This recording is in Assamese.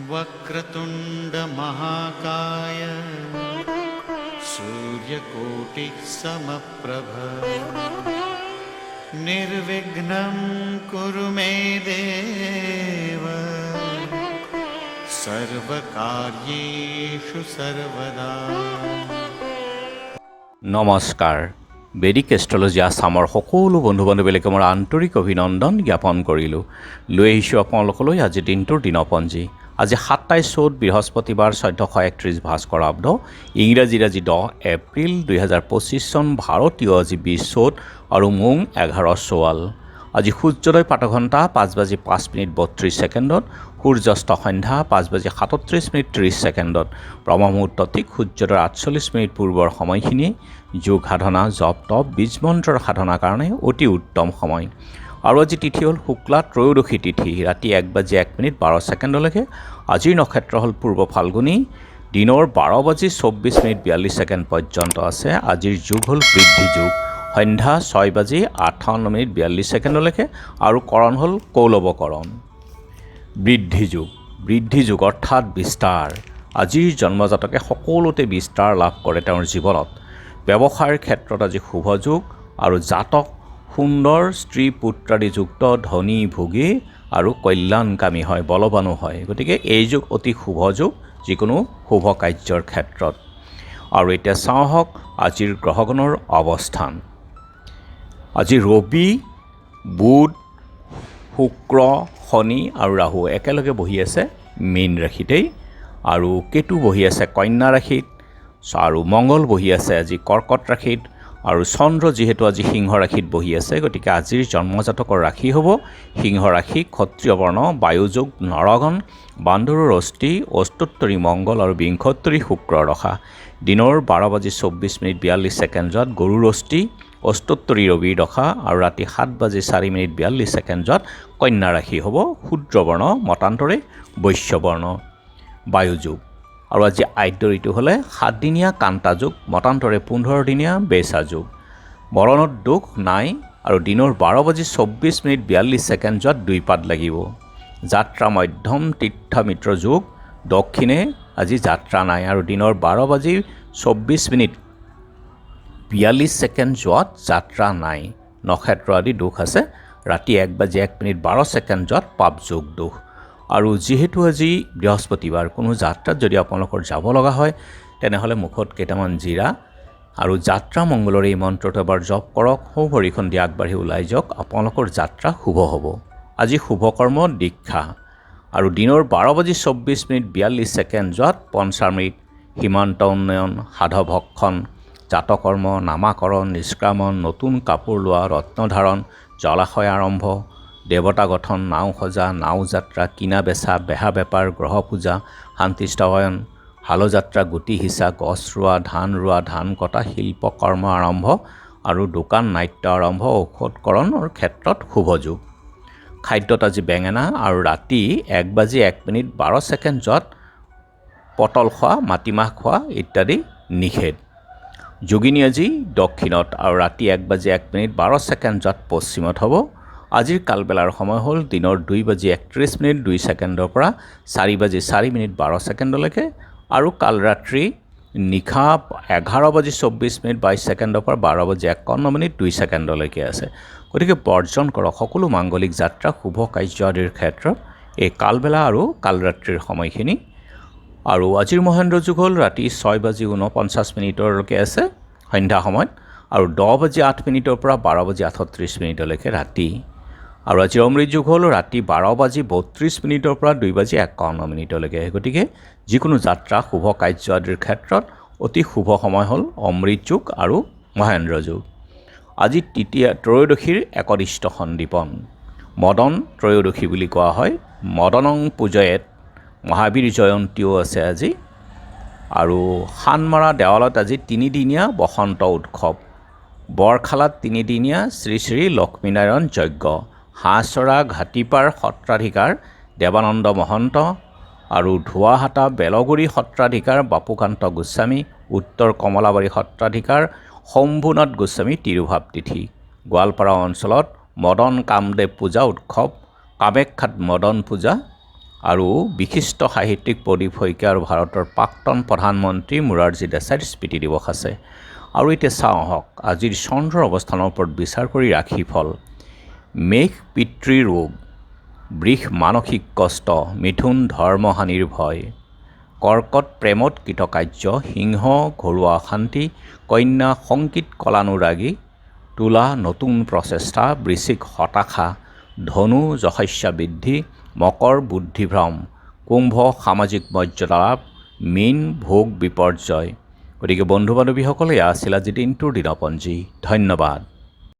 वक्रतुंड महाकाय सूर्यकोटि समप्रभ निर्विघ्नं कुरु मे देव सर्वकार्येषु सर्वदा। নমস্কাৰ। বেদিক এষ্ট্ৰলজি আছামৰ সকলো বন্ধু বান্ধৱীলৈকে মোৰ আন্তৰিক অভিনন্দন জ্ঞাপন কৰিলোঁ। লৈ আহিছোঁ আপোনালোকলৈ আজি দিনটোৰ দিনপঞ্জী। আজি 27 চ'ত বৃহস্পতিবাৰ 1431 ভাস্কৰাব্দ, ইংৰাজী 10 এপ্ৰিল 2025 চন, ভাৰতীয় আজি 20 চ'ত আৰু মোং 11:14। আজি সূৰ্যোদয় প্ৰাতঃঘণ্টা 5:05:32, সূৰ্যাস্ত সন্ধ্যা 5:37:30। ব্ৰহ্মমুহূৰ্ত ঠিক সূৰ্যোদয়ৰ 48 মিনিট পূৰ্বৰ সময়খিনি যোগ সাধনা, জপ তপ, বীজ মন্ত্ৰৰ সাধনাৰ কাৰণে অতি উত্তম সময়। আৰু আজি তিথি হ'ল শুক্লা ত্ৰয়োদশী তিথি, ৰাতি 1:01:12 আজিৰ নক্ষত্ৰ হ'ল পূৰ্ব ফাল্গুনী, দিনৰ 12:24:42 পৰ্যন্ত আছে। আজিৰ যুগ হ'ল বৃদ্ধি যুগ, সন্ধ্যা 6:58:42 আৰু কৰণ হ'ল কৌলৱকৰণ। বৃদ্ধি যুগ অৰ্থাৎ বিস্তাৰ। আজিৰ জন্মজাতকে সকলোতে বিস্তাৰ লাভ কৰে তেওঁৰ জীৱনত। ব্যৱসায়ৰ ক্ষেত্ৰত আজি শুভ যুগ আৰু জাতক সুন্দৰ স্ত্ৰী পুত্ৰাদিযুক্ত, ধনী ভোগী আৰু কল্যাণকামী হয়, বলৱানো হয়। গতিকে এই যুগ অতি শুভ যুগ যিকোনো শুভ কাৰ্যৰ ক্ষেত্ৰত। আৰু এতিয়া চাওঁ হওক আজিৰ গ্ৰহগণৰ অৱস্থান। আজি ৰবি, বুধ, শুক্ৰ, শনি আৰু ৰাহু একেলগে বহি আছে মীন ৰাশিতেই, আৰু কেতু বহি আছে কন্যা ৰাশিত, আৰু মংগল বহি আছে আজি কৰ্কট ৰাশিত, আৰু চন্দ্ৰ যিহেতু আজি সিংহ ৰাশিত বহি আছে, গতিকে আজিৰ জন্মজাতকৰ ৰাশি হ'ব সিংহ ৰাশি, ক্ষত্ৰিয় বৰ্ণ, বায়ুযোগ নৰগণ, বান্দৰৰ অস্থি, অষ্টোত্তৰী মংগল আৰু বিংশোত্তৰী শুক্ৰৰ দশা। দিনৰ 12:24:42 গৰুৰ অস্থি, অষ্টোত্তৰী ৰবিৰ দশা, আৰু ৰাতি 7:04:42 কন্যা ৰাশি হ'ব শূদ্ৰবৰ্ণ, মতান্তৰে বৈশ্যবৰ্ণ। বায়ুযোগ। আৰু আজি আদ্য ঋতু হ'লে 7 দিনীয়া কান্তা যুগ, মতান্তৰে 15 দিনীয়া বেচা যুগ। মৰণত দোষ নাই, আৰু দিনৰ 12:24:42 দুইপাত লাগিব। যাত্ৰা মধ্যম তীৰ্থমিত্ৰ যুগ, দক্ষিণে আজি যাত্ৰা নাই, আৰু দিনৰ 12:24:42 যোৱাত যাত্ৰা নাই। নক্ষত্ৰ আদি দোষ আছে। ৰাতি 1:01:12 পাপ যোগ দোষ। আৰু যিহেতু আজি বৃহস্পতিবাৰ, কোনো যাত্ৰাত যদি আপোনালোকৰ যাব লগা হয় তেনেহ'লে মুখত কেইটামান জিৰা আৰু যাত্ৰা মংগলৰ এই মন্ত্ৰটো এবাৰ জপ কৰক, সৌ ভৰিখন দি আগবাঢ়ি ওলাই যাওক, আপোনালোকৰ যাত্ৰা শুভ হ'ব। আজি শুভকৰ্ম দীক্ষা। আৰু দিনৰ 12:24:42 পঞ্চামৃত, সীমান্ত উন্নয়ন, সাধভক্ষণ, জাতকৰ্ম, নামাকৰণ, নিষ্ক্ৰামণ, নতুন কাপোৰ লোৱা, ৰত্নধাৰণ, জলাশয় আৰম্ভ, দেৱতা গঠন, নাও সজা, নাও যাত্ৰা, কিনা বেচা, বেহা বেপাৰ, গ্ৰহ পূজা, শান্তিস্থাপন, হালযাত্ৰা, গুটি সিঁচা, গছ ৰোৱা, ধান কটা, শিল্পকৰ্ম আৰম্ভ আৰু দোকান নাট্য আৰম্ভ, ঔষধকৰণৰ ক্ষেত্ৰত শুভ যুগ। খাদ্যত আজি বেঙেনা, আৰু ৰাতি 1:01:12 পটল খোৱা, মাটিমাহ খোৱা ইত্যাদি নিষেধ। যোগিনী আজি দক্ষিণত, আৰু ৰাতি 1:01:12 পশ্চিমত হ'ব। আজিৰ কালবেলাৰ সময় হ'ল দিনৰ 2:31:02 পৰা 4:04:12 আৰু কাল ৰাত্ৰি নিশা 11:24:22 পৰা 12:51:02 আছে। গতিকে বৰ্জন কৰক সকলো মাংগলিক যাত্ৰা, শুভ কাৰ্য আদিৰ ক্ষেত্ৰত এই কালবেলা আৰু কালৰাত্ৰিৰ সময়খিনি। আৰু আজিৰ মহেন্দ্ৰ যুগ হ'ল ৰাতি 6:49 আছে সন্ধ্যা সময়ত, আৰু 10:08 পৰা 12:38 ৰাতি। আৰু আজিৰ অমৃত যুগ হ'ল ৰাতি 12:32 পৰা 2:51। গতিকে যিকোনো যাত্ৰা, শুভ কাৰ্য আদিৰ ক্ষেত্ৰত অতি শুভ সময় হ'ল অমৃত যুগ আৰু মহেন্দ্ৰ যুগ। আজি ত্ৰয়োদশীৰ একনিষ্ঠ সন্দীপন, মদন ত্ৰয়োদশী বুলি কোৱা হয়। মদনং পূজয়েত, মহাবীৰ জয়ন্তীও আছে আজি। আৰু সানমাৰা দেৱালত আজি 3দিনীয়া বসন্ত উৎসৱ, বৰখালাত 3দিনীয়া শ্ৰী শ্ৰী লক্ষ্মীনাৰায়ণ যজ্ঞ, হাঁহচৰা ঘাটিপাৰ সত্ৰাধিকাৰ দেৱানন্দ মহন্ত আৰু ধোৱাহাটা বেলগুৰি সত্ৰাধিকাৰ বাপুকান্ত গোস্বামী, উত্তৰ কমলাবাৰী সত্ৰাধিকাৰ শম্ভুনাথ গোস্বামী তিৰুভাৱ তিথি। গোৱালপাৰা অঞ্চলত মদন কামদেৱ পূজা উৎসৱ, কামাখ্যাত মদন পূজা আৰু বিশিষ্ট সাহিত্যিক প্ৰদীপ শইকীয়া আৰু ভাৰতৰ প্ৰাক্তন প্ৰধানমন্ত্ৰী মোৰাৰজী দেশাইৰ স্মৃতি দিৱস আছে। আৰু এতিয়া চাওঁ আহক আজিৰ চন্দ্ৰৰ অৱস্থানৰ ওপৰত বিচাৰ কৰি ৰাশিফল। মেঘ পিতৃ ৰোগ, বৃষ মানসিক কষ্ট, মিথুন ধৰ্মহানিৰ ভয়, কৰ্কট প্ৰেমত কৃতকাৰ্য, সিংহ ঘৰুৱা অশান্তি, কন্যা সংগীত কলানুৰাগী, তুলা নতুন প্ৰচেষ্টা, বৃশ্চিক হতাশা, ধনু যশস্যা বৃদ্ধি, মকৰ বুদ্ধিভ্ৰম, কুম্ভ সামাজিক মৰ্যাদা লাভ, মীন ভোগ বিপৰ্যয়। গতিকে বন্ধু বান্ধৱীসকল, এয়া আছিল আজি দিনটোৰ দিনপঞ্জী। ধন্যবাদ।